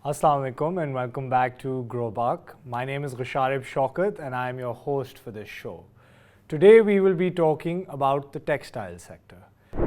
Assalamu alaikum and welcome back to Growbak. My name is Gusharib Shaukat and I am your host for this show. Today we will be talking about the textile sector.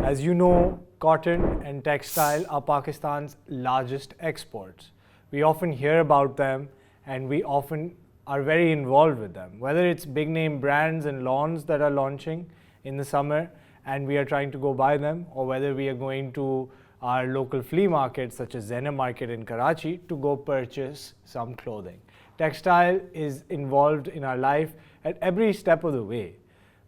As you know, cotton and textile are Pakistan's largest exports. We often hear about them and we often are very involved with them. Whether it's big name brands and lawns that are launching in the summer and we are trying to go buy them, or whether we are going to our local flea market such as Zena Market in Karachi to go purchase some clothing. Textile is involved in our life at every step of the way.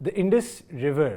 The Indus River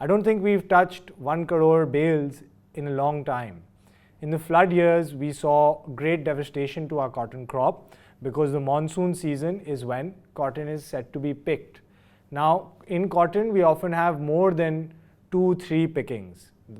I don't think we've touched 1 crore bales in a long time. In the flood years, we saw great devastation to our cotton crop because the monsoon season is when cotton is set to be picked. Now, in cotton, we often have more than 2-3 pickings.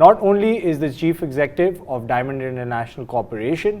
Not only is the chief executive of Diamond International Corporation,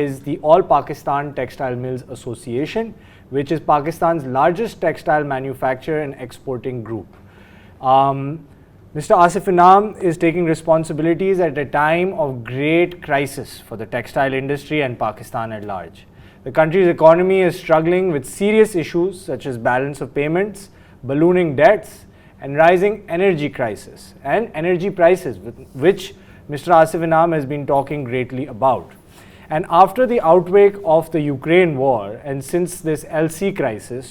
is the All Pakistan Textile Mills Association, which is Pakistan's largest textile manufacturer and exporting group. Mr. Asif Inam is taking responsibilities at a time of great crisis for the textile industry and Pakistan at large. The country's economy is struggling with serious issues such as balance of payments, ballooning debts and rising energy crisis and energy prices, which Mr. Asif Inam has been talking greatly about. And after the outbreak of the Ukraine war and since this LC crisis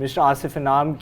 Mr. Asif Inam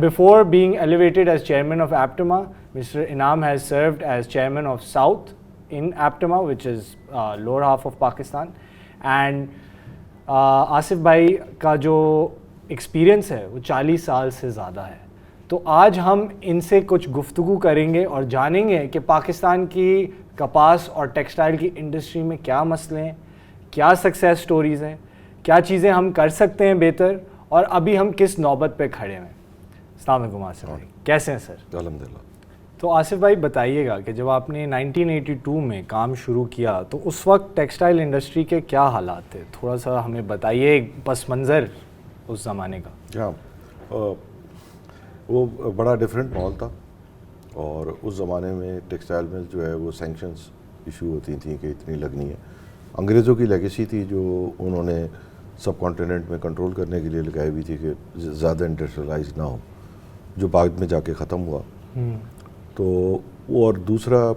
Before being elevated as chairman of APTMA, Mr. Inam has served as chairman of South in APTMA, which is lower half of Pakistan, and Asif بھائی کا جو experience ہے وہ 40 سال سے زیادہ ہے. تو آج ہم ان سے کچھ گفتگو کریں گے اور جانیں گے کہ پاکستان کی کپاس اور ٹیکسٹائل کی انڈسٹری میں کیا مسئلے ہیں, کیا سکسیس سٹوریز ہیں, کیا چیزیں ہم کر سکتے ہیں بہتر, اور ابھی ہم کس نوبت پہ کھڑے ہیں. السلام علیکم آصف بھائی, کیسے ہیں سر؟ الحمدللہ. تو آصف بھائی بتائیے گا کہ جب آپ نے 1982 میں کام شروع کیا تو اس وقت ٹیکسٹائل انڈسٹری کے کیا حالات تھے؟ تھوڑا سا ہمیں بتائیے ایک پس منظر اس زمانے کا. ہاں, وہ بڑا ڈفرینٹ ماحول تھا, اور اس زمانے میں ٹیکسٹائل میں جو ہے وہ سینکشنز ایشو ہوتی تھیں کہ اتنی لگنی ہے. انگریزوں کی لیگیسی تھی جو انہوں نے سب کانٹیننٹ میں کنٹرول کرنے کے لیے لگائی ہوئی تھی کہ زیادہ انڈسٹریلائز نہ ہو, جو بعد میں جا کے ختم ہوا. تو وہ, اور دوسرا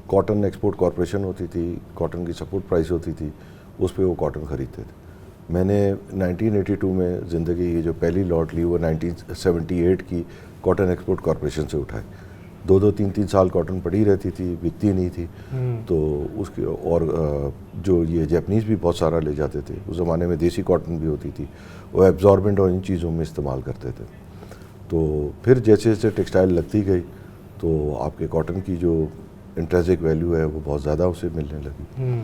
کاٹن ایکسپورٹ کارپوریشن ہوتی تھی, کاٹن کی سپورٹ پرائس ہوتی تھی, اس پہ وہ کاٹن خریدتے تھے. میں نے 1982 میں زندگی کی جو پہلی لاٹ لی وہ 1978 کی کاٹن ایکسپورٹ کارپوریشن سے اٹھائی. 2-3 سال کاٹن پڑی رہتی تھی, بکتی نہیں تھی. تو اس کی, اور جو یہ جیپنیز بھی بہت سارا لے جاتے تھے. اس زمانے میں دیسی کاٹن بھی ہوتی تھی, وہ ایبزاربنٹ اور ان چیزوں میں استعمال کرتے تھے. تو پھر جیسے جیسے ٹیکسٹائل لگتی گئی تو آپ کے کاٹن کی جو انٹرینسک ویلیو ہے وہ بہت زیادہ اسے ملنے لگی.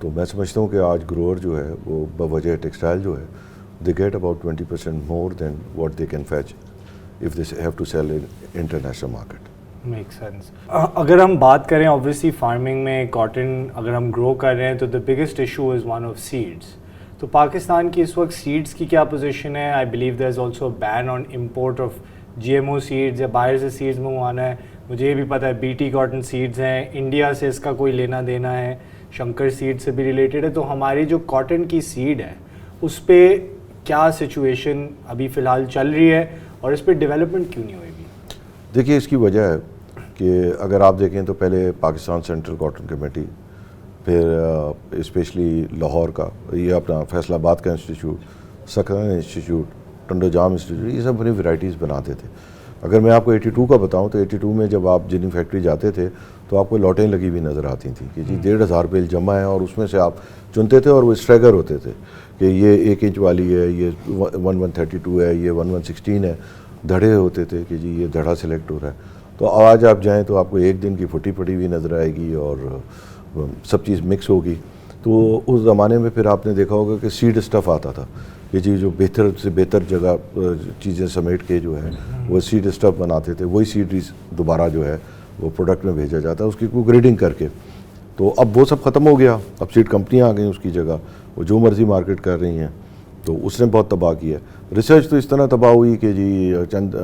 تو میں سمجھتا ہوں کہ آج گروور جو ہے وہ بوجہ ٹیکسٹائل جو ہے they get about 20% more than what they can fetch if they have to sell in international market. Make sense. اگر ہم بات کریں اوبویسلی فارمنگ میں کاٹن اگر ہم گرو کر رہے ہیں تو the biggest issue is one of seeds. تو پاکستان کی اس وقت سیڈس کی کیا پوزیشن ہے؟ I believe there is also ban on import of G M O seeds یا باہر سے سیڈز منگوانا ہے. مجھے یہ بھی پتہ ہے بی ٹی کاٹن سیڈز ہیں, انڈیا سے اس کا کوئی لینا دینا ہے, شنکر سیڈ سے بھی ریلیٹڈ ہے. تو ہماری جو کاٹن کی سیڈ ہے اس پہ کیا سچویشن ابھی فی الحال چل رہی ہے اور اس پہ ڈیولپمنٹ کیوں نہیں ہوئی بھی؟ دیکھیے, اس کی وجہ ہے کہ اگر آپ دیکھیں تو پہلے پاکستان سینٹرل کاٹن کمیٹی, پھر اسپیشلی لاہور کا یہ اپنا فیصل آباد کا انسٹیٹیوٹ, سکران انسٹیٹیوٹ, ٹنڈو جام انسٹیٹیوٹ, یہ سب بڑی ورائٹیز بناتے تھے. اگر میں آپ کو 82 کا بتاؤں تو 82 میں جب آپ جننگ فیکٹری جاتے تھے تو آپ کو لاٹیں لگی ہوئی نظر آتی تھیں کہ جی 1,500 بیل جمع ہیں, اور اس میں سے آپ چنتے تھے, اور وہ اسٹریگر ہوتے تھے کہ یہ 1 انچ والی ہے, یہ 1132 ہے, یہ 1116 ہے. دھڑے ہوتے تھے کہ جی یہ دھڑا سلیکٹ ہو رہا ہے. تو آج آپ جائیں تو آپ کو ایک دن کی پھٹی پڑی ہوئی نظر آئے گی اور سب چیز مکس ہوگی. تو اس زمانے میں پھر آپ نے دیکھا ہوگا کہ سیڈ اسٹف آتا تھا کہ جی جو بہتر سے بہتر جگہ چیزیں سمیٹ کے جو ہے وہ سیڈ اسٹف بناتے تھے. وہی سیڈ دوبارہ جو ہے وہ پروڈکٹ میں بھیجا جاتا ہے اس کی کوئی گریڈنگ کر کے. تو اب وہ سب ختم ہو گیا, اب سیڈ کمپنیاں آ گئیں اس کی جگہ, وہ جو مرضی مارکیٹ کر رہی ہیں. تو اس نے بہت تباہ کیا. ریسرچ تو اس طرح تباہ ہوئی کہ جی چند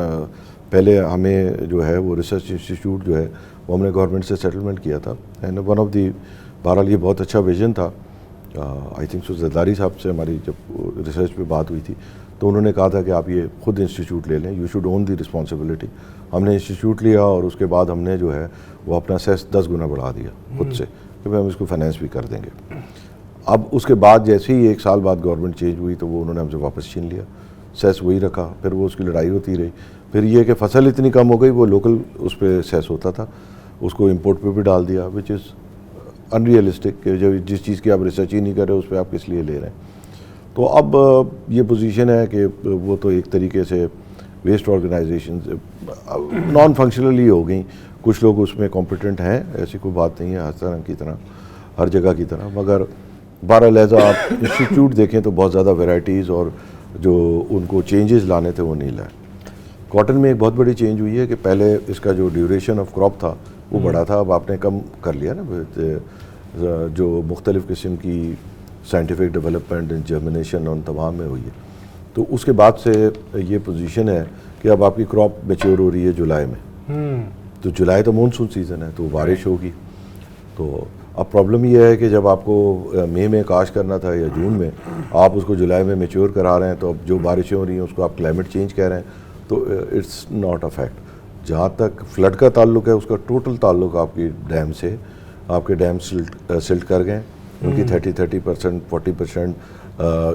پہلے ہمیں جو ہے وہ ریسرچ انسٹیٹیوٹ جو ہے وہ ہم نے گورنمنٹ سے سیٹلمنٹ کیا تھا. اینڈ ون آف دی, بہرحال یہ بہت اچھا ویژن تھا. آئی تھنک سو زرداری صاحب سے ہماری جب ریسرچ پہ بات ہوئی تھی تو انہوں نے کہا تھا کہ آپ یہ خود انسٹیٹیوٹ لے لیں, you should own the responsibility. ہم نے انسٹیٹیوٹ لیا اور اس کے بعد ہم نے جو ہے وہ اپنا سیس 10 گنا بڑھا دیا خود سے کہ ہم اس کو فائنینس بھی کر دیں گے. اب اس کے بعد جیسے ہی 1 سال بعد گورنمنٹ چینج ہوئی تو وہ انہوں نے ہم سے واپس چھین لیا, سیس وہی رکھا. پھر وہ اس کی لڑائی ہوتی رہی. پھر یہ کہ فصل اتنی کم ہو گئی, وہ لوکل اس پہ سیس ہوتا تھا, اس کو امپورٹ پہ بھی ڈال دیا, وچ از ان ریئلسٹک کہ جس چیز کی آپ ریسرچ ہی نہیں کر رہے اس پہ آپ کس لیے لے رہے ہیں. تو اب یہ پوزیشن ہے کہ وہ تو ایک طریقے سے ویسٹ آرگنائزیشنز نان فنکشنلی ہو گئیں. کچھ لوگ اس میں کمپیٹنٹ ہیں, ایسی کوئی بات نہیں ہے ہر طرح کی طرح, ہر جگہ کی طرح. مگر بہرحال لہٰذا آپ انسٹیٹیوٹ دیکھیں تو بہت زیادہ ویرائٹیز اور جو ان کو چینجز لانے تھے وہ نہیں لائے. کاٹن میں ایک بہت بڑی چینج ہوئی ہے کہ پہلے اس کا جو ڈیوریشن آف کراپ تھا وہ بڑا تھا, اب آپ نے کم کر لیا نا. جو مختلف قسم کی سائنٹیفک ڈیولپمنٹ, جرمنیشن اور تمام میں ہوئی ہے. تو اس کے بعد سے یہ پوزیشن ہے کہ اب آپ کی کراپ میچیور ہو رہی ہے جولائی میں. تو جولائی تو مونسون سیزن ہے تو بارش ہوگی. تو اب پرابلم یہ ہے کہ جب آپ کو مئی میں کاشت کرنا تھا یا جون میں, آپ اس کو جولائی میں میچیور کرا رہے ہیں. تو اب جو بارشیں ہو رہی ہیں اس کو آپ کلائمیٹ چینج کہہ رہے ہیں, تو اٹس ناٹ اے فیکٹ. جہاں تک فلڈ کا تعلق ہے اس کا ٹوٹل تعلق آپ کی ڈیم سے, آپ کے ڈیم سلٹ کر گئے, ان کی 30% 40%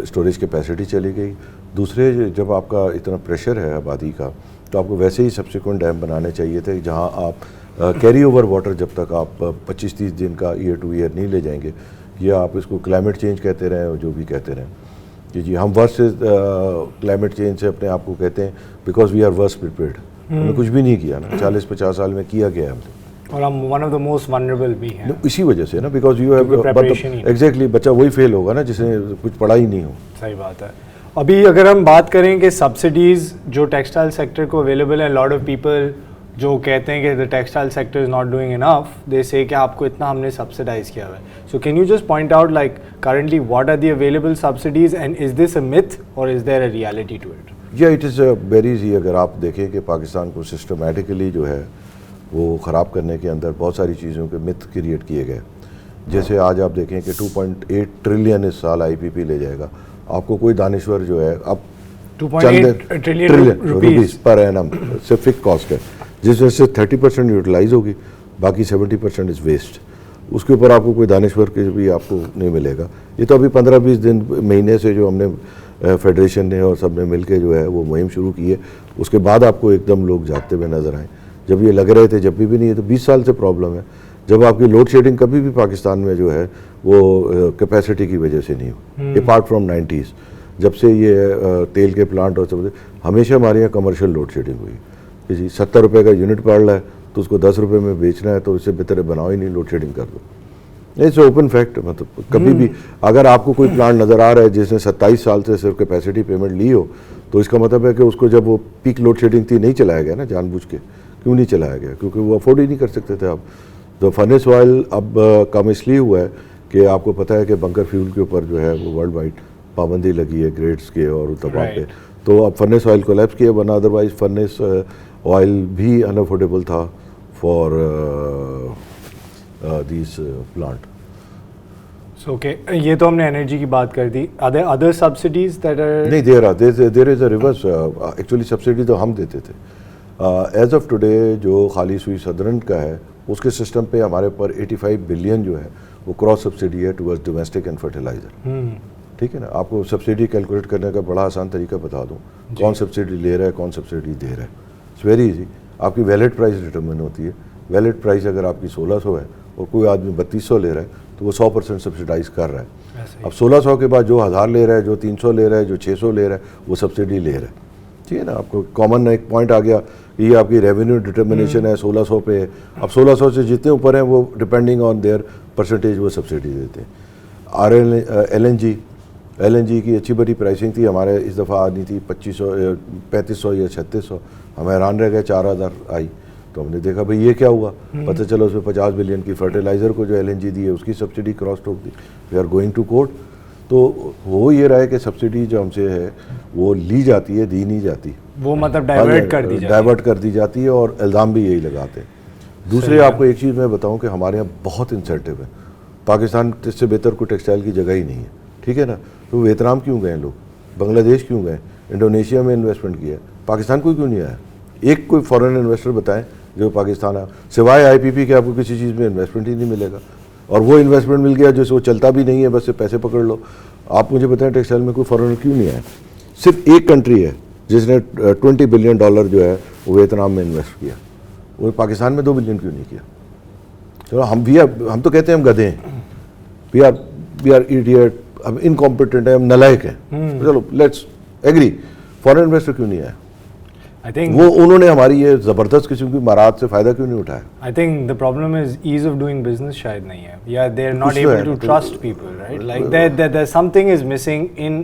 اسٹوریج کیپیسٹی چلی گئی. دوسرے, جب آپ کا اتنا پریشر ہے آبادی کا تو آپ کو ویسے ہی سبسیکوینٹ ڈیم بنانے چاہیے تھے جہاں آپ کیری اوور واٹر جب تک آپ 25-30 دن کا ایئر ٹو ایئر نہیں لے جائیں گے, یا آپ اس کو کلائمیٹ چینج کہتے رہیں اور جو بھی کہتے رہیں, کہ جی ہم ورس سے کلائمیٹ چینج سے اپنے آپ کو کہتے ہیں because we are worse prepared. ہم نے کچھ بھی نہیں کیا نا 40-50 سال میں کیا گیا ہم نے, اور ہم one of the most vulnerable بھی ہیں اسی وجہ سے نا, بیکاز یو ہیو ایگزیکٹلی بچہ وہی فیل ہوگا نا جس نے کچھ پڑھا ہی نہیں ہو. صحیح بات ہے. ابھی اگر ہم بات کریں کہ سبسڈیز جو ٹیکسٹائل سیکٹر کو اویلیبل ہیں, لاٹ آف پیپل جو کہتے ہیں کہ the textile sector is not doing enough, they say کہ آپ کو اتنا ہم نے سبسڈائز کیا ہوا ہے. So can you just point out like currently what are the available subsidies and is this a myth اور is there a reality to it? یا اٹ از ویری ایزی. اگر آپ دیکھیں کہ پاکستان کو سسٹمیٹیکلی جو ہے وہ خراب کرنے کے اندر بہت ساری چیزوں کے myth کریٹ کیے گئے. جیسے آج آپ دیکھیں کہ 2.8 ٹریلین اس سال آئی پی پی لے جائے گا. آپ کو کوئی دانشور جو ہے اب 2.8 ٹریلین روپیز پر اینم سے فکس کاسٹ ہے, جس وجہ سے 30% یوٹیلائز ہوگی, باقی 70% از ویسٹ. اس کے اوپر آپ کو کوئی دانشور کے بھی آپ کو نہیں ملے گا. یہ تو ابھی 15-20 دن مہینے سے جو ہم نے فیڈریشن نے اور سب نے مل کے جو ہے وہ مہم شروع کی ہے, اس کے بعد آپ کو ایک دم لوگ جاگتے ہوئے نظر آئیں. جب یہ لگ رہے تھے جب بھی نہیں ہے, تو 20 سال سے پرابلم ہے. جب آپ کی لوڈ شیڈنگ کبھی بھی پاکستان میں جو ہے وہ کیپیسٹی کی وجہ سے نہیں ہو, اپارٹ فرام 90s جب سے یہ تیل کے پلانٹ اور سب, ہمیشہ ہمارے یہاں کمرشل لوڈ شیڈنگ ہوئی کہ جی 70 روپے کا یونٹ پڑ رہا ہے تو اس کو 10 روپے میں بیچنا ہے, تو اس سے بہتر بناؤ ہی نہیں, لوڈ شیڈنگ کر دو. It's open fact. مطلب کبھی بھی اگر آپ کو کوئی پلانٹ نظر آ رہا ہے جس نے 27 سال سے صرف کیپیسٹی پیمنٹ لی ہو, تو اس کا مطلب ہے کہ اس کو جب وہ پیک لوڈ شیڈنگ تھی نہیں چلایا گیا نا جان بوجھ کے. کیوں نہیں چلایا گیا؟ کیونکہ وہ افورڈ ہی نہیں کر سکتے تھے آپ. تو فرنس آئل اب کم اس لیے ہوا ہے کہ آپ کو پتہ ہے کہ بنکر فیول کے اوپر جو ہے وہ ورلڈ وائڈ پابندی لگی ہے گریڈز کے اور دباؤ پہ. تو اب فرنس آئل کولیپس کیا, ورنہ ادروائز فرنس آئل بھی انافورڈیبل تھا فار دیز پلانٹ. اوکے, یہ تو ہم نے انرجی کی بات کر دی. ادر سبسڈیز دیٹ آر نہیں, دیر is a reverse. Actually subsidy تو ہم دیتے تھے. ایز آف ٹوڈے جو خالی سوئی سدرن کا ہے اس کے سسٹم پہ ہمارے پر 85 بلین جو ہے وہ کراس سبسڈی ہے ٹورڈز ڈومیسٹک اینڈ فرٹیلائزر. ٹھیک ہے نا. آپ کو سبسڈی کیلکولیٹ کرنے کا بڑا آسان طریقہ بتا دوں, کون سبسڈی لے رہا ہے کون سبسڈی دے رہا ہے. It's very easy. آپ کی ویلڈ پرائز ڈٹرمن ہوتی ہے. ویلڈ پرائز اگر آپ کی 1600 ہے اور کوئی آدمی 3200 لے رہا ہے تو وہ 100% سبسڈائز کر رہا ہے. اب 1600 کے بعد جو 1000 لے رہا ہے, جو 300 لے رہا ہے, جو 600 لے رہا ہے, وہ سبسڈی لے رہا ہے. ٹھیک ہے نا. آپ کو کامن ایک پوائنٹ آ گیا, یہ آپ کی ریونیو ڈٹرمنیشن ہے 1600 پہ. اب 1600 سے جتنے اوپر ہیں وہ ڈپینڈنگ آن دیئر پرسنٹیج وہ سبسڈی دیتے ہیں. ایل این جی کی اچھی بڑی پرائسنگ تھی ہمارے, اس دفعہ آنی تھی 3500 یا 3600. ہم حیران رہ گئے 4000 آئی. تو ہم نے دیکھا بھئی یہ کیا ہوا, پتہ چلو اس میں 50 بلین کی فرٹیلائزر کو جو ایل این جی دی ہے اس کی سبسڈی کراس ٹوک دی. We are going to court. تو ہو یہ رہا ہے کہ سبسڈی جو ہم سے ہے وہ لی جاتی ہے, دی نہیں جاتی, وہ مطلب ڈائیورٹ کر دی جاتی ہے, اور الزام بھی یہی لگاتے ہیں. دوسرے آپ کو ایک چیز میں بتاؤں کہ ہمارے یہاں بہت انسینٹیو ہے. پاکستان اس سے بہتر کوئی ٹیکسٹائل کی جگہ ہی نہیں ہے. ٹھیک ہے نا. تو ویتنام کیوں گئے لوگ, بنگلہ دیش کیوں گئے, انڈونیشیا میں انویسٹمنٹ کیا, پاکستان کوئی کیوں نہیں آیا؟ ایک کوئی فارن انویسٹر بتائیں جو پاکستان آیا, سوائے آئی پی پی کے آپ کو کسی چیز میں انویسٹمنٹ ہی نہیں ملے گا. اور وہ انویسٹمنٹ مل گیا جیسے وہ چلتا بھی نہیں ہے, بس سے پیسے پکڑ لو. آپ مجھے بتائیں ٹیکسٹائل میں کوئی فارن کیوں نہیں آیا؟ صرف ایک کنٹری ہے جس نے $20 بلین جو ہے وہ ویتنام میں انویسٹ کیا. وہ پاکستان میں 2 بلین کیوں نہیں کیا؟ چلو ہم تو کہتے ہیں ہم گدھے ہیں, وی آر ایڈیٹ, ہم انکمپیٹنٹ ہیں, ہم نالائق ہیں. چلو لیٹس ایگری, فارن انویسٹر کیوں نہیں آیا؟ وہ انہوں نے ہماری یہ زبردست قسم کی مہارت سے فائدہ کیوں نہیں اٹھایا؟ I think the problem is ease of doing business شاید نہیں ہے, یا they're not able to trust people, right? Like that something is missing in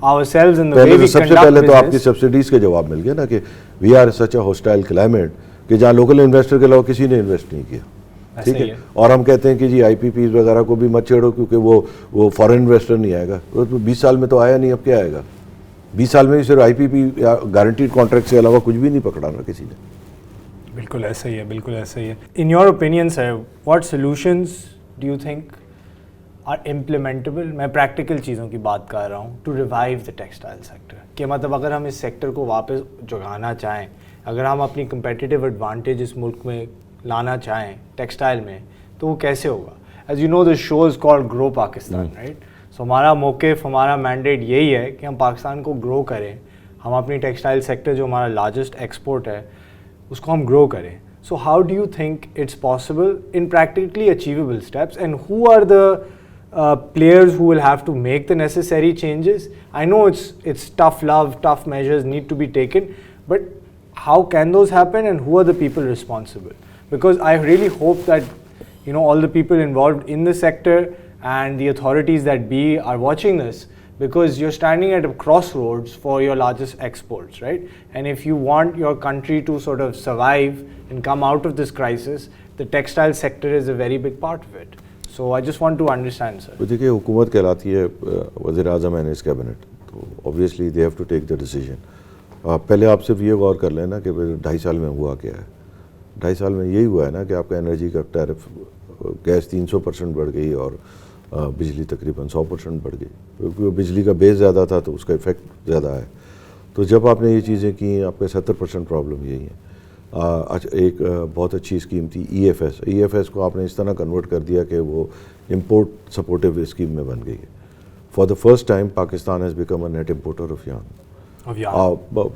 ourselves in the way we conduct business. سب سے پہلے تو آپ کی سبسڈیز کے جواب مل گیا نا کہ we are such a hostile climate کہ جہاں لوکل انویسٹر کے علاوہ کسی نے انویسٹ نہیں کیا. ٹھیک ہے. اور ہم کہتے ہیں کہ جی آئی پی پیز وغیرہ کو بھی مت چھیڑو کیونکہ وہ فارن انویسٹر نہیں آئے گا. 20 سال میں تو آیا نہیں, اب کیا آئے گا؟ 20 سال میں صرف آئی پی پی یا گارنٹیڈ کانٹریکٹ سے علاوہ کچھ بھی نہیں پکڑا نا کسی نے. بالکل ایسا ہی ہے, بالکل ایسا ہی ہے. In your opinion sir, what solutions do you think are implementable? میں پریکٹیکل چیزوں کی بات کر رہا ہوں to revive the textile sector. کہ مطلب اگر ہم اس سیکٹر کو واپس جگانا چاہیں, اگر ہم اپنی کمپیٹیٹیو ایڈوانٹیج اس ملک میں لانا چاہیں ٹیکسٹائل میں, تو وہ کیسے ہوگا؟ As you know the show is called grow Pakistan, right? So ہمارا موقف, ہمارا مینڈیٹ یہی ہے کہ ہم پاکستان کو گرو کریں, ہم اپنی ٹیکسٹائل سیکٹر جو ہمارا لارجسٹ ایکسپورٹ ہے اس کو ہم گرو کریں. So how do you think it's possible in practically achievable steps, and who are players who will have to make the necessary changes. I know it's tough love, tough measures need to be taken, but how can those happen and who are the people responsible? Because I really hope that all the people involved in the sector and the authorities that be are watching this, because you're standing at a crossroads for your largest exports, right? And if you want your country to sort of survive and come out of this crisis, the textile sector is a very big part of it. So I just want to understand, sir. تو دیکھیے حکومت کہلاتی ہے وزیر اعظم and his cabinet, تو obviously they have to take the decision. پہلے آپ صرف یہ غور کر لیں نا کہ 2.5 سال میں ہوا کیا ہے. 2.5 سال میں یہی ہوا ہے نا کہ آپ کا انرجی کا ٹیرف, گیس 300% بڑھ گئی اور بجلی تقریباً 100% بڑھ گئی, کیونکہ بجلی کا بیس زیادہ تھا تو اس کا ایفیکٹ زیادہ ہے. تو جب آپ نے یہ چیزیں کی, آپ کا 70% پرابلم یہی ہے. ایک بہت اچھی اسکیم تھی ای ایف ایس کو آپ نے اس طرح کنورٹ کر دیا کہ وہ امپورٹ سپورٹیو اسکیم میں بن گئی ہے. For the first time Pakistan has become a net importer of yarn.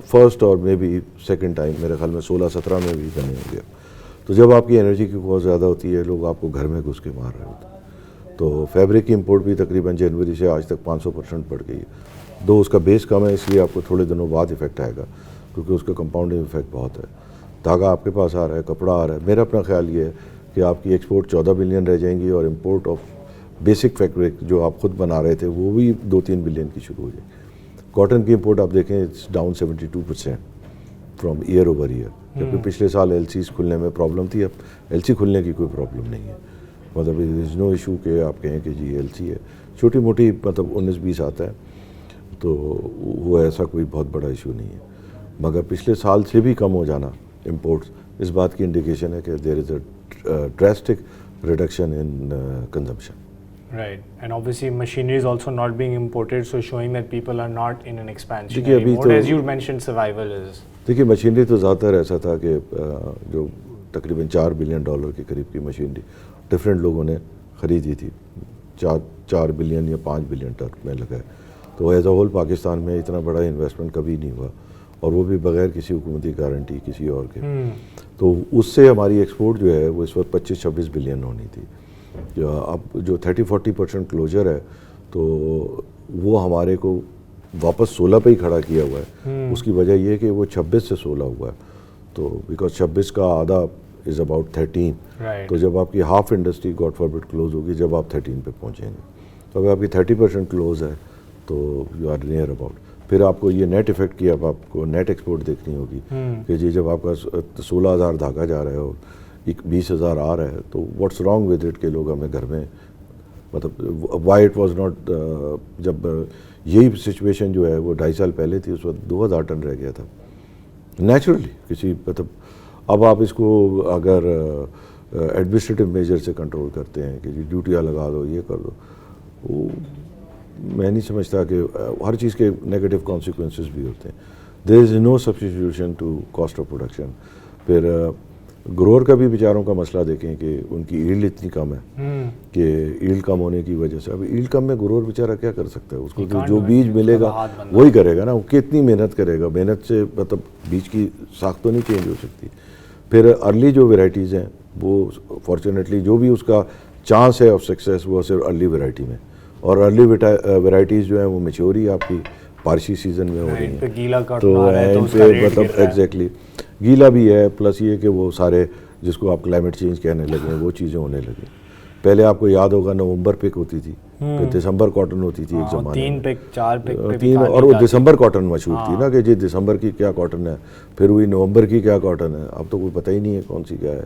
First اور مے بی سیکنڈ ٹائم, میرے خیال میں 16-17 میں بھی بنے ہوں گے. تو جب آپ کی انرجی کی بہت زیادہ ہوتی ہے, لوگ آپ کو گھر میں گھس کے مار رہے ہوتے ہیں. تو فیبرک کی امپورٹ بھی تقریباً جنوری سے آج تک 500% بڑھ گئی ہے. دو اس کا بیس کم ہے, اس لیے آپ کو تھوڑے دنوں بعد افیکٹ آئے گا, کیونکہ اس کا کمپاؤنڈنگ افیکٹ بہت ہے. دھاگا آپ کے پاس آ رہا ہے, کپڑا آ رہا ہے. میرا اپنا خیال یہ ہے کہ آپ کی ایکسپورٹ 14 بلین رہ جائیں گی, اور امپورٹ آف بیسک فیبرک جو آپ خود بنا رہے تھے وہ بھی 2-3 بلین کی شروع ہو جائے گی. کاٹن کی امپورٹ آپ دیکھیں it's down 72% from year over year, جبکہ پچھلے سال ایل سیز کھلنے میں پرابلم تھی. اب ایل سی کھلنے کی کوئی پرابلم نہیں ہے, مطلب از نو ایشو کہ آپ کہیں کہ جی ایل سی ہے. چھوٹی موٹی مطلب 19-20 آتا ہے تو وہ ایسا کوئی بہت بڑا ایشو نہیں ہے, مگر پچھلے سال سے بھی کم ہو جانا امپورٹس اس بات کی انڈیکیشن ہے کہ there is a drastic reduction in consumption. Right, and obviously machinery is also not being imported, so showing that people are not in an expansionary mode. As you mentioned, survival is. دیکھیے machinery تو زیادہ تر ایسا تھا کہ جو تقریباً $4 billion کے قریب کی مشینری ڈفرینٹ لوگوں نے خریدی تھی. 4 بلین یا 5 بلین ٹرک میں لگا ہے. تو ایز اے ہول پاکستان میں اتنا بڑا انویسٹمنٹ کبھی نہیں ہوا, اور وہ بھی بغیر کسی حکومتی گارنٹی کسی اور کے. تو اس سے ہماری ایکسپورٹ جو ہے وہ اس وقت 25-26 بلین ہونی تھی. اب جو 30-40% کلوجر ہے تو وہ ہمارے کو واپس 16 پہ ہی کھڑا کیا ہوا ہے. اس کی وجہ یہ ہے کہ وہ 26 سے 16 ہوا ہے, تو بیکاز 26 کا آدھا از اباؤٹ 13. تو جب آپ کی ہاف انڈسٹری گاڈ فاربڈ کلوز ہوگی جب آپ 13 پہ پہنچیں گے, تو اگر آپ کی 30% کلوز ہے تو یو آر نیئر اباؤٹ. پھر آپ کو یہ نیٹ افیکٹ کی اب آپ کو نیٹ ایکسپورٹ دیکھنی ہوگی کہ جی جب آپ کا 16,000 دھاگا جا رہا ہے اور 20,000 آ رہا ہے, تو واٹس رانگ ود اٹ کہ لوگ ہمیں گھر میں مطلب وائی اٹ واز ناٹ. جب یہی سچویشن جو ہے وہ 2.5 سال پہلے تھی, اس وقت 2,000 ٹن رہ گیا تھا نیچرلی کسی مطلب. اب آپ اس کو اگر ایڈمنسٹریٹو میجر سے کنٹرول کرتے ہیں کہ جی ڈیوٹیاں لگا دو, یہ کر دو, وہ میں نہیں سمجھتا کہ ہر چیز کے نیگیٹو کانسیکوینسز بھی ہوتے ہیں. There is no substitution to cost of production. پھر گروور کا بھی بیچاروں کا مسئلہ دیکھیں کہ ان کی ایلڈ اتنی کم ہے کہ ایلڈ کم ہونے کی وجہ سے اب ایلڈ کم میں گروور بیچارہ کیا کر سکتا ہے, اس کو جو بیج ملے گا وہی کرے گا نا. وہ کتنی محنت کرے گا, محنت سے مطلب بیج کی ساخت تو نہیں چینج ہو سکتی. پھر ارلی جو ویرائٹیز ہیں وہ فارچونیٹلی جو بھی اس کا چانس ہے آف سکسیس وہ صرف ارلی ویرائٹی میں, اور ارلی ویرائٹیز جو ہیں وہ میچوری آپ کی بارشی سیزن میں ہو رہی ہیں. تو مطلب ایگزیکٹلی گیلا بھی ہے, پلس یہ کہ وہ سارے جس کو آپ کلائمیٹ چینج کہنے لگے وہ چیزیں ہونے لگیں. پہلے آپ کو یاد ہوگا نومبر پک ہوتی تھی, پھر دسمبر کاٹن ہوتی تھی ایک زمانے میں, 3 اور وہ دسمبر کاٹن مشہور تھی نا کہ جی دسمبر کی کیا کاٹن ہے, پھر ہوئی نومبر کی کیا کاٹن ہے. اب تو کوئی پتہ ہی نہیں ہے کون سی کیا ہے.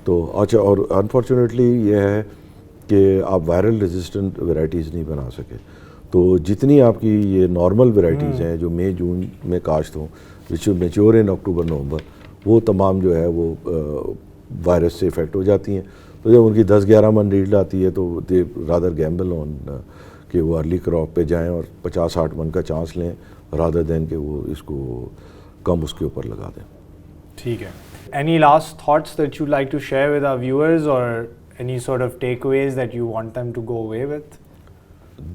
تو اچھا, اور انفارچونیٹلی یہ ہے کہ آپ وائرل ریزسٹنٹ ویرائٹیز نہیں بنا سکے. تو جتنی آپ کی یہ نارمل ویرائٹیز ہیں جو مئی جون میں کاشت ہوں وچ میچور ان اکتوبر نومبر, وہ تمام جو ہے وہ وائرس سے افیکٹ ہو جاتی ہیں. تو جب ان کی 10-11 من ریڈ آتی ہے تو دے رادر گیمبل آن کہ وہ ارلی کراپ پہ جائیں اور 50-60 من کا چانس لیں رادر دین کہ وہ اس کو کم اس کے اوپر لگا دیں. ٹھیک ہے. Any last thoughts that you'd like to share with our viewers, or any sort of takeaways that you want them to go away with?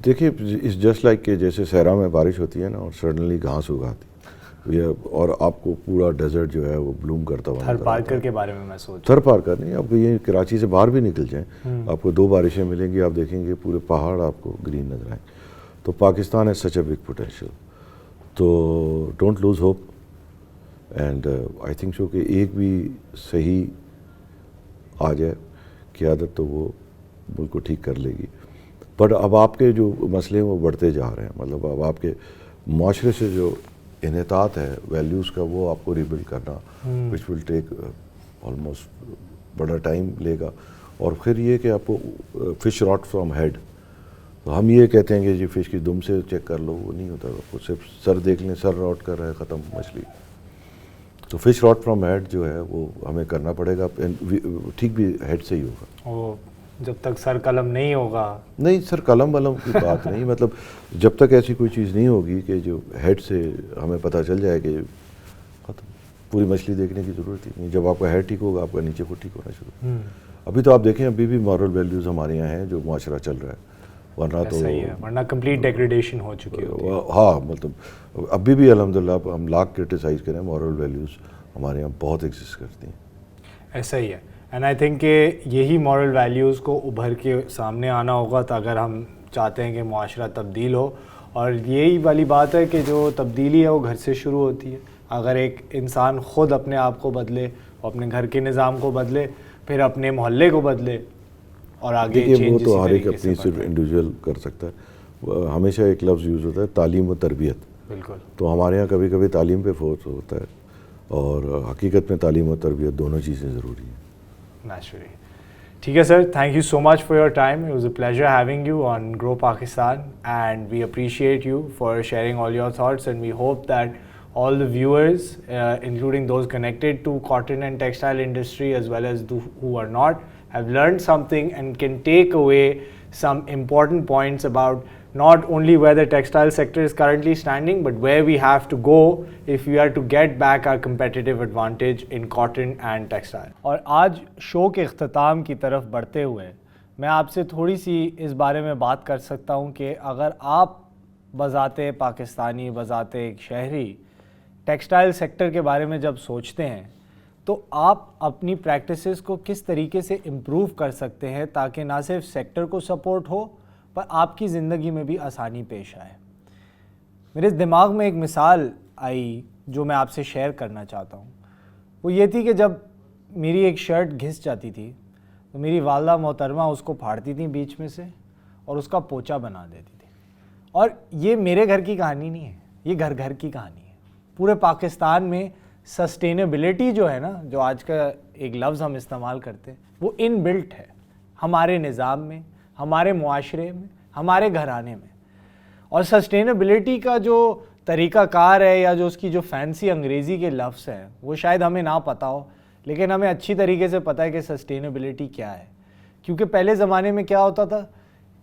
دیکھیے اٹس جسٹ لائک کہ جیسے صحرا میں بارش ہوتی ہے نا اور سڈنلی گھاس اگاتی, اور آپ کو پورا ڈیزرٹ جو ہے وہ بلوم کرتا ہوا تھر پارکر کے بارے میں سوچ تھر پارکر نہیں، آپ کو یہ کراچی سے باہر بھی نکل جائیں آپ کو 2 بارشیں ملیں گی، آپ دیکھیں گے پورے پہاڑ آپ کو گرین نظر آئیں. تو پاکستان ہے سچ اے بگ پوٹینشیل. تو don't lose hope and I think so کہ ایک بھی صحیح آ جائے قیادت تو وہ ملک کو ٹھیک کر لے گی. بٹ اب آپ کے جو مسئلے ہیں وہ بڑھتے جا رہے ہیں، مطلب اب آپ کے معاشرے سے جو انحطاط ہے ویلیوز کا وہ آپ کو ریبلڈ کرنا وچ ول ٹیک آلموسٹ بڑا ٹائم لے گا. اور پھر یہ کہ آپ کو فش راٹ فرام ہیڈ، تو ہم یہ کہتے ہیں کہ جی فش کی دم سے چیک کر لو، وہ نہیں ہوتا، آپ کو صرف سر دیکھ لیں، سر راٹ کر رہا ہے، ختم مچھلی. تو فش راٹ فرام ہیڈ جو ہے وہ ہمیں کرنا پڑے گا، ٹھیک بھی ہیڈ سے ہی ہوگا. وہ جب تک سر قلم نہیں ہوگا، نہیں سر قلم ولم کی بات نہیں، مطلب جب تک ایسی کوئی چیز نہیں ہوگی کہ جو ہیڈ سے ہمیں پتہ چل جائے کہ ختم، پوری مچھلی دیکھنے کی ضرورت ہی نہیں. جب آپ کا ہیڈ ٹھیک ہوگا آپ کا نیچے کو ٹھیک ہونا شروع. ابھی تو آپ دیکھیں ابھی بھی مورل ویلیوز ہمارے یہاں ہیں جو معاشرہ چل رہا ہے، ورنہ تو ورنہ کمپلیٹ ڈیگریڈیشن ہو چکی ہوتی ہے. ہاں مطلب ابھی بھی الحمدللہ ہم لاکھ کرٹیسائز کریں، مورل ویلیوز ہمارے یہاں بہت ایگزسٹ کرتی ہیں. ایسا ہی ہے. اینڈ آئی تھنک کہ یہی مورل ویلیوز کو ابھر کے سامنے آنا ہوگا تو اگر ہم چاہتے ہیں کہ معاشرہ تبدیل ہو. اور یہی والی بات ہے کہ جو تبدیلی ہے وہ گھر سے شروع ہوتی ہے. اگر ایک انسان خود اپنے آپ کو بدلے، اپنے گھر کے نظام کو بدلے، پھر اپنے محلے کو بدلے اور آگے وہ تو ہر ایک اپنی صرف انڈیویجول کر سکتا ہے. ہمیشہ ایک لفظ یوز ہوتا ہے تعلیم و تربیت. بالکل. تو ہمارے یہاں کبھی کبھی تعلیم پہ فوکس ہوتا ہے اور حقیقت میں تعلیم و تربیت دونوں چیزیں ضروری ہیں. نیچرلی. ٹھیک ہے sir, thank you so much for your time. It was a pleasure having you on grow Pakistan and we appreciate you for sharing all your thoughts and we hope that all the viewers, including those connected to cotton and textile industry as well as who are not, have learned something and can take away some important points about not only where the textile sector is currently standing, but where we have to go if we are to get back our competitive advantage in cotton and textile. اور آج شو کے اختتام کی طرف بڑھتے ہوئے میں آپ سے تھوڑی سی اس بارے میں بات کر سکتا ہوں کہ اگر آپ بذات پاکستانی، بذات ایک شہری ٹیکسٹائل سیکٹر کے بارے میں جب سوچتے ہیں تو آپ اپنی پریکٹسز کو کس طریقے سے امپروو کر سکتے ہیں تاکہ نہ صرف سیکٹر کو سپورٹ ہو پر آپ کی زندگی میں بھی آسانی پیش آئے. میرے دماغ میں ایک مثال آئی جو میں آپ سے شیئر کرنا چاہتا ہوں. وہ یہ تھی کہ جب میری ایک شرٹ گھس جاتی تھی تو میری والدہ محترمہ اس کو پھاڑتی تھیں بیچ میں سے اور اس کا پوچا بنا دیتی تھی. اور یہ میرے گھر کی کہانی نہیں ہے، یہ گھر گھر کی کہانی ہے. پورے پاکستان میں سسٹینیبلٹی جو ہے نا، جو آج کا ایک لفظ ہم استعمال کرتے ہیں، وہ ان بلٹ ہے ہمارے نظام میں، ہمارے معاشرے میں، ہمارے گھرانے میں. اور سسٹینیبلٹی کا جو طریقہ کار ہے یا جو اس کی جو فینسی انگریزی کے لفظ ہیں وہ شاید ہمیں نہ پتہ ہو، لیکن ہمیں اچھی طریقے سے پتہ ہے کہ سسٹینیبلٹی کیا ہے. کیونکہ پہلے زمانے میں کیا ہوتا تھا،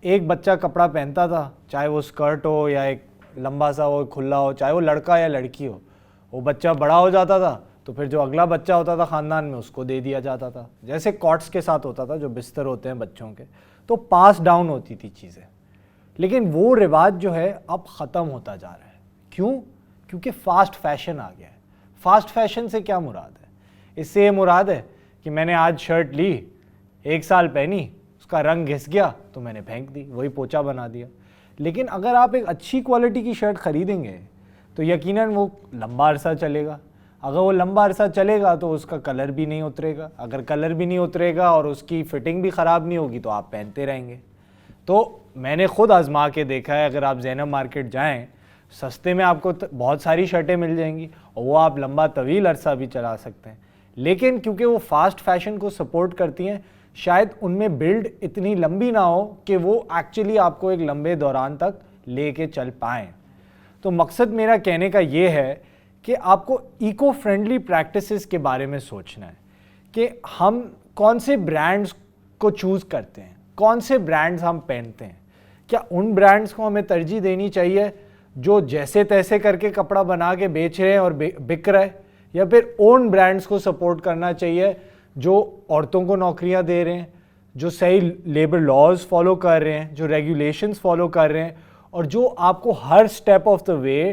ایک بچہ کپڑا پہنتا تھا، چاہے وہ اسکرٹ ہو یا ایک لمبا سا ہو کھلا ہو، چاہے وہ لڑکا یا لڑکی ہو. وہ بچہ بڑا ہو جاتا تھا تو پھر جو اگلا بچہ ہوتا تھا خاندان میں اس کو دے دیا جاتا تھا، جیسے کاٹس کے ساتھ ہوتا تھا جو بستر ہوتے ہیں بچوں کے. تو پاس ڈاؤن ہوتی تھی چیزیں. لیکن وہ رواج جو ہے اب ختم ہوتا جا رہا ہے. کیوں؟ کیونکہ فاسٹ فیشن آ گیا ہے. فاسٹ فیشن سے کیا مراد ہے؟ اس سے یہ مراد ہے کہ میں نے آج شرٹ لی، 1 سال پہنی، اس کا رنگ گھس گیا تو میں نے پھینک دی، وہی پوچا بنا دیا. لیکن اگر آپ ایک اچھی کوالٹی کی شرٹ خریدیں گے تو یقیناً وہ لمبا عرصہ چلے گا. اگر وہ لمبا عرصہ چلے گا تو اس کا کلر بھی نہیں اترے گا. اگر کلر بھی نہیں اترے گا اور اس کی فٹنگ بھی خراب نہیں ہوگی تو آپ پہنتے رہیں گے. تو میں نے خود آزما کے دیکھا ہے، اگر آپ زینب مارکیٹ جائیں سستے میں آپ کو بہت ساری شرٹیں مل جائیں گی اور وہ آپ لمبا طویل عرصہ بھی چلا سکتے ہیں. لیکن کیونکہ وہ فاسٹ فیشن کو سپورٹ کرتی ہیں، شاید ان میں بلڈ اتنی لمبی نہ ہو کہ وہ ایکچولی آپ کو ایک لمبے دوران تک لے کے چل پائیں. تو مقصد میرا کہنے کا یہ ہے کہ آپ کو ایکو فرینڈلی پریکٹسز کے بارے میں سوچنا ہے کہ ہم کون سے برانڈز کو چوز کرتے ہیں، کون سے برانڈز ہم پہنتے ہیں. کیا ان برانڈز کو ہمیں ترجیح دینی چاہیے جو جیسے تیسے کر کے کپڑا بنا کے بیچ رہے ہیں اور بک رہے، یا پھر اون برانڈز کو سپورٹ کرنا چاہیے جو عورتوں کو نوکریاں دے رہے ہیں، جو صحیح لیبر لاز فالو کر رہے ہیں، جو ریگولیشنز فالو کر رہے ہیں، اور جو آپ کو ہر step of the way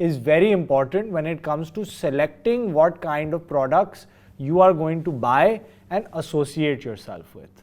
is very important when it comes to selecting what kind of products you are going to buy and associate yourself with.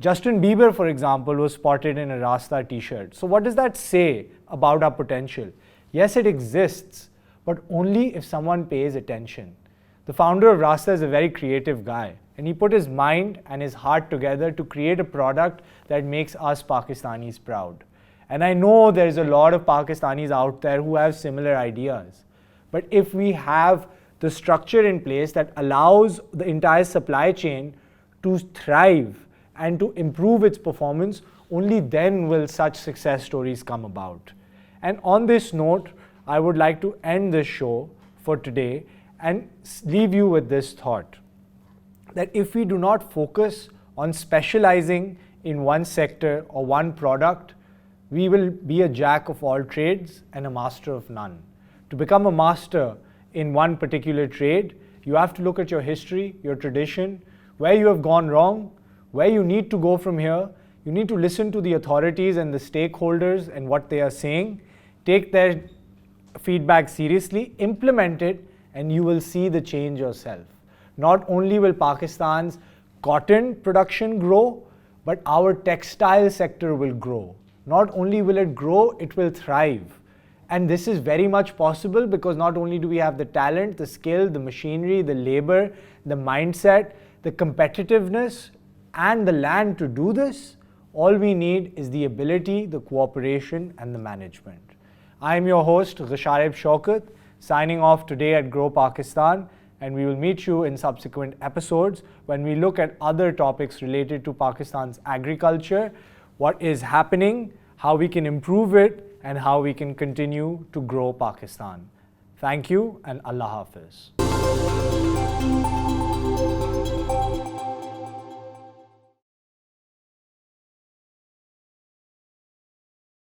Justin Bieber, for example, was spotted in a Rasta t-shirt. So what does that say about our potential? Yes, it exists, but only if someone pays attention. The founder of Rasta is a very creative guy, and he put his mind and his heart together to create a product that makes us Pakistanis proud. And I know there's a lot of Pakistanis out there who have similar ideas. But if we have the structure in place that allows the entire supply chain to thrive and to improve its performance, only then will such success stories come about. And on this note, I would like to end this show for today and leave you with this thought, that if we do not focus on specializing in one sector or one product, we will be a jack of all trades and a master of none. To become a master in one particular trade, you have to look at your history, your tradition, where you have gone wrong, where you need to go from here. You need to listen to the authorities and the stakeholders and what they are saying, take their feedback seriously, implement it, and you will see the change yourself. Not only will Pakistan's cotton production grow, but our textile sector will grow. Not only will it grow, it will thrive. And this is very much possible because not only do we have the talent, the skill, the machinery, the labor, the mindset, the competitiveness, and the land to do this, all we need is the ability, the cooperation, and the management. I am your host, Ghasharib Shaukat, signing off today at Grow Pakistan, and we will meet you in subsequent episodes when we look at other topics related to Pakistan's agriculture, what is happening, how we can improve it, and how we can continue to grow Pakistan. Thank you, and Allah Hafiz.